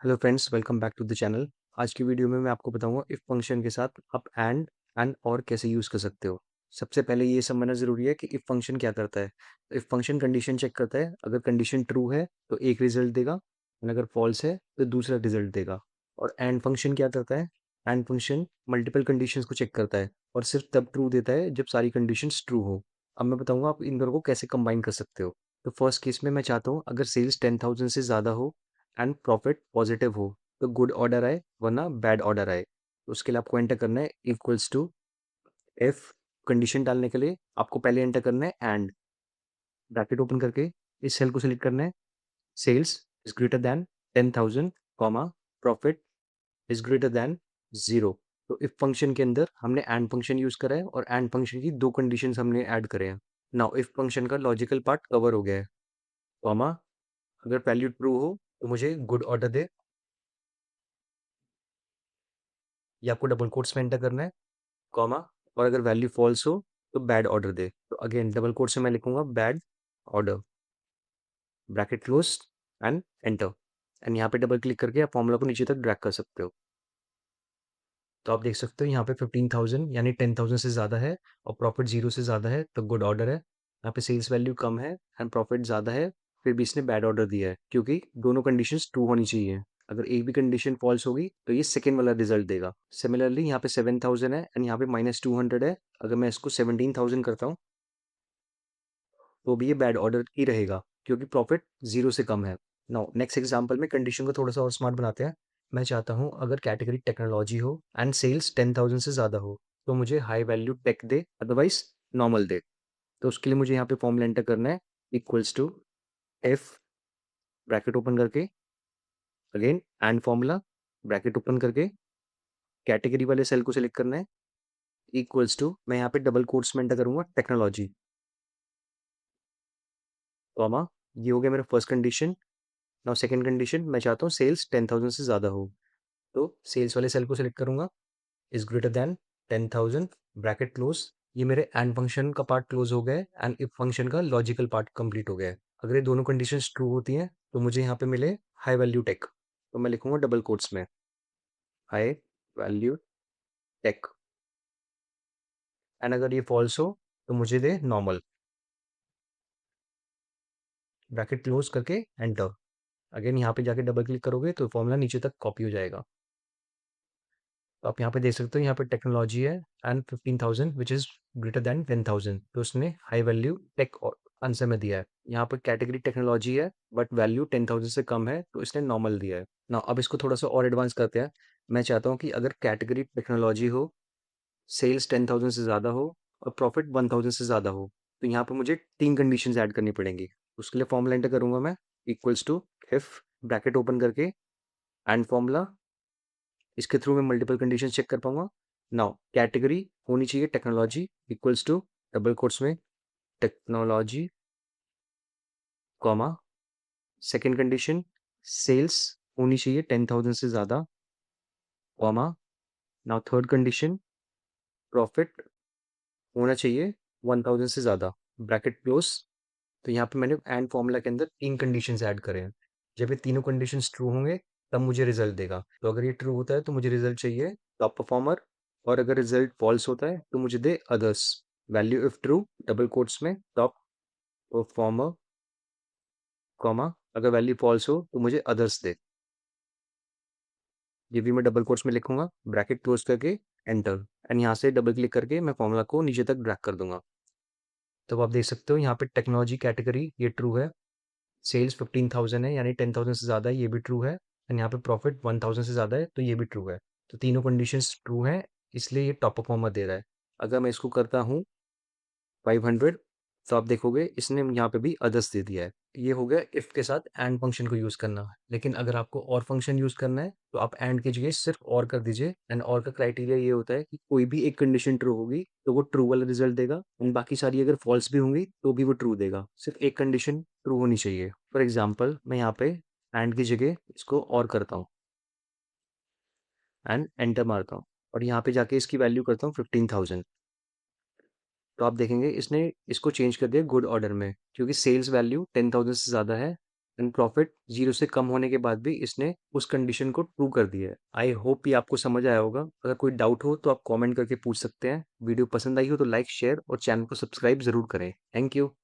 Hello friends, welcome back to the channel. आज की video में मैं आपको बताऊंगा इफ फंक्शन के साथ आप एंड और कैसे यूज़ कर सकते हो। सबसे पहले ये समझना ज़रूरी है कि इफ फंक्शन क्या करता है। इफ फंक्शन कंडीशन चेक करता है, अगर कंडीशन ट्रू है तो एक रिजल्ट देगा, और अगर फॉल्स है तो दूसरा रिजल्ट देगा। और एंड फंक्शन क्या करता है, एंड फंक्शन मल्टीपल कंडीशंस को चेक करता है और सिर्फ तब ट्रू देता है जब सारी कंडीशंस ट्रू हो। अब मैं बताऊंगा आप इन दोनों को कैसे कंबाइन कर सकते हो। तो फर्स्ट केस में मैं चाहता हूँ अगर सेल्स 10,000 से ज़्यादा हो एंड प्रॉफिट पॉजिटिव हो तो गुड ऑर्डर आए, वरना बैड ऑर्डर आए। तो उसके लिए आपको एंटर करना है इक्वल्स टू इफ। कंडीशन डालने के लिए आपको पहले एंटर करना है एंड, ब्रैकेट ओपन करके इस सेल को सिलेक्ट करना है। Sales is greater than 10,000 comma profit is greater than 0। तो इफ फंक्शन के अंदर हमने एंड फंक्शन यूज करा है और एंड फंक्शन की दो कंडीशंस हमने ऐड करे हैं। नाउ इफ फंक्शन का लॉजिकल पार्ट कवर हो गया है, कॉमा अगर वैल्यू ट्रू हो तो मुझे गुड ऑर्डर दे, या आपको डबल कोट्स में एंटर करना है, कॉमा और अगर वैल्यू फॉल्स हो तो बैड ऑर्डर दे। तो अगेन डबल कोट से मैं लिखूंगा bad order, bracket close and enter. And यहाँ पे डबल क्लिक करके आप फॉर्मूला को नीचे तक ड्रैग कर सकते हो। तो आप देख सकते हो यहाँ पे 15,000 यानी 10,000 से ज़्यादा है और प्रॉफिट 0 से ज़्यादा है तो गुड ऑर्डर है। यहाँ पे सेल्स वैल्यू कम है एंड प्रॉफिट ज़्यादा है, फिर भी इसने बैड ऑर्डर दिया है क्योंकि दोनों कंडीशंस ट्रू होनी चाहिए। अगर एक भी कंडीशन फॉल्स होगी तो ये सेकेंड वाला रिजल्ट देगा। सिमिलरली यहाँ पे 7,000 है एंड यहाँ पे -200 है। अगर मैं इसको 17,000 करता हूँ तो भी ये बैड ऑर्डर ही रहेगा क्योंकि प्रॉफिट 0 से कम है। नाउ नेक्स्ट एग्जांपल में कंडीशन को थोड़ा सा और स्मार्ट बनाते हैं। मैं चाहता हूँ अगर कैटेगरी टेक्नोलॉजी हो एंड सेल्स 10,000 से ज़्यादा हो तो मुझे हाई वैल्यू टेक दे, अदरवाइज नॉर्मल दे। तो उसके लिए मुझे यहाँ पे फॉर्मूला एंटर करना है equals to if, bracket open करके again and formula, bracket open करके कैटेगरी वाले सेल को सिलेक्ट करना है इक्वल्स टू, मैं यहाँ पे डबल कोट्स में एंटर करूंगा टेक्नोलॉजी, कॉमा ये हो गया मेरा first condition. Now second condition, मैं चाहता हूँ सेल्स 10,000 से ज़्यादा हो तो सेल्स वाले सेल को सिलेक्ट करूंगा, is greater than 10,000, bracket close. ये मेरे एंड फंक्शन का पार्ट क्लोज हो गया है एंड इफ फंक्शन का लॉजिकल पार्ट कंप्लीट हो गया है। अगर ये दोनों कंडीशंस ट्रू होती हैं तो मुझे यहाँ पे मिले हाई वैल्यू टेक, तो मैं लिखूंगा डबल कोट्स में हाई वैल्यू टेक। एंड अगर ये फॉल्स हो तो मुझे दे नॉर्मल, ब्रैकेट क्लोज करके एंटर। अगेन यहाँ पे जाके डबल क्लिक करोगे तो फॉर्मूला नीचे तक कॉपी हो जाएगा। तो आप यहाँ पे देख सकते हो यहाँ पे टेक्नोलॉजी है and 15,000 which is greater than 10,000, तो उसने हाई वैल्यू टेक आंसर में दिया है। यहाँ पर कैटेगरी टेक्नोलॉजी है बट वैल्यू 10,000 से कम है तो इसने नॉर्मल दिया है ना। अब इसको थोड़ा सा और एडवांस करते हैं। मैं चाहता हूँ कि अगर कैटेगरी टेक्नोलॉजी हो, सेल्स 10,000 से ज़्यादा हो और प्रॉफिट 1,000 से ज़्यादा हो तो यहाँ पे मुझे तीन कंडीशंस ऐड करनी पड़ेंगी। उसके लिए फॉर्मूला एंटर करूंगा मैं equals to if, bracket open करके एंड फॉर्मूला, इसके थ्रू मैं मल्टीपल कंडीशन चेक कर पाऊंगा। नाउ कैटेगरी होनी चाहिए technology equals to double quotes में technology, comma second condition sales होनी चाहिए 10,000 से ज़्यादा, comma now third condition profit होना चाहिए 1,000 से ज़्यादा, ब्रैकेट क्लोज। तो यहाँ पे मैंने एंड फॉर्मूला के अंदर तीन कंडीशंस ऐड करे हैं। जब ये तीनों कंडीशंस ट्रू होंगे तब मुझे रिजल्ट देगा। तो अगर ये ट्रू होता है तो मुझे रिजल्ट चाहिए टॉप परफॉर्मर, और अगर रिजल्ट फॉल्स होता है तो मुझे दे others. Value if true double quotes में टॉप परफॉर्मर, कॉमा अगर वैल्यू फॉल्स हो तो मुझे अदर्स दे। ये भी मैं डबल कोट्स में लिखूंगा, ब्रैकेट क्लोज करके एंटर। एंड यहाँ से डबल क्लिक करके मैं फॉर्मूला को नीचे तक ड्रैग कर दूंगा। तो आप देख सकते हो यहाँ पे टेक्नोलॉजी कैटेगरी ये ट्रू है, सेल्स 15,000 है यानी 10,000 से ज़्यादा है, ये भी ट्रू है। एंड यहाँ पे प्रॉफिट 1,000 से ज़्यादा है तो ये भी ट्रू है। तो तीनों कंडीशंस ट्रू हैं, इसलिए ये टॉप परफॉर्मर दे रहा है। अगर मैं इसको करता हूँ 500 तो आप देखोगे इसने यहाँ पे भी अदर्स दे दिया है। ये हो गया इफ के साथ एंड फंक्शन को यूज़ करना। लेकिन अगर आपको और फंक्शन यूज़ करना है तो आप एंड की जगह सिर्फ और कर दीजिए। एंड और का क्राइटेरिया ये होता है कि कोई भी एक कंडीशन ट्रू होगी तो वो ट्रू वाला रिजल्ट देगा, एंड बाकी सारी अगर फॉल्स भी होंगी तो भी वो ट्रू देगा। सिर्फ एक कंडीशन ट्रू होनी चाहिए। फॉर एग्जाम्पल मैं यहाँ पे एंड की जगह इसको और करता हूँ एंड एंटर मारता हूँ और यहाँ पे जाके इसकी वैल्यू करता हूँ 15,000। तो आप देखेंगे इसने इसको चेंज कर दिया गुड ऑर्डर में क्योंकि सेल्स वैल्यू 10,000 से ज़्यादा है एंड प्रॉफिट 0 से कम होने के बाद भी इसने उस कंडीशन को ट्रू कर दिया है। आई होप ये आपको समझ आया होगा। अगर कोई डाउट हो तो आप कमेंट करके पूछ सकते हैं। वीडियो पसंद आई हो तो लाइक, शेयर और चैनल को सब्सक्राइब ज़रूर करें। Thank you.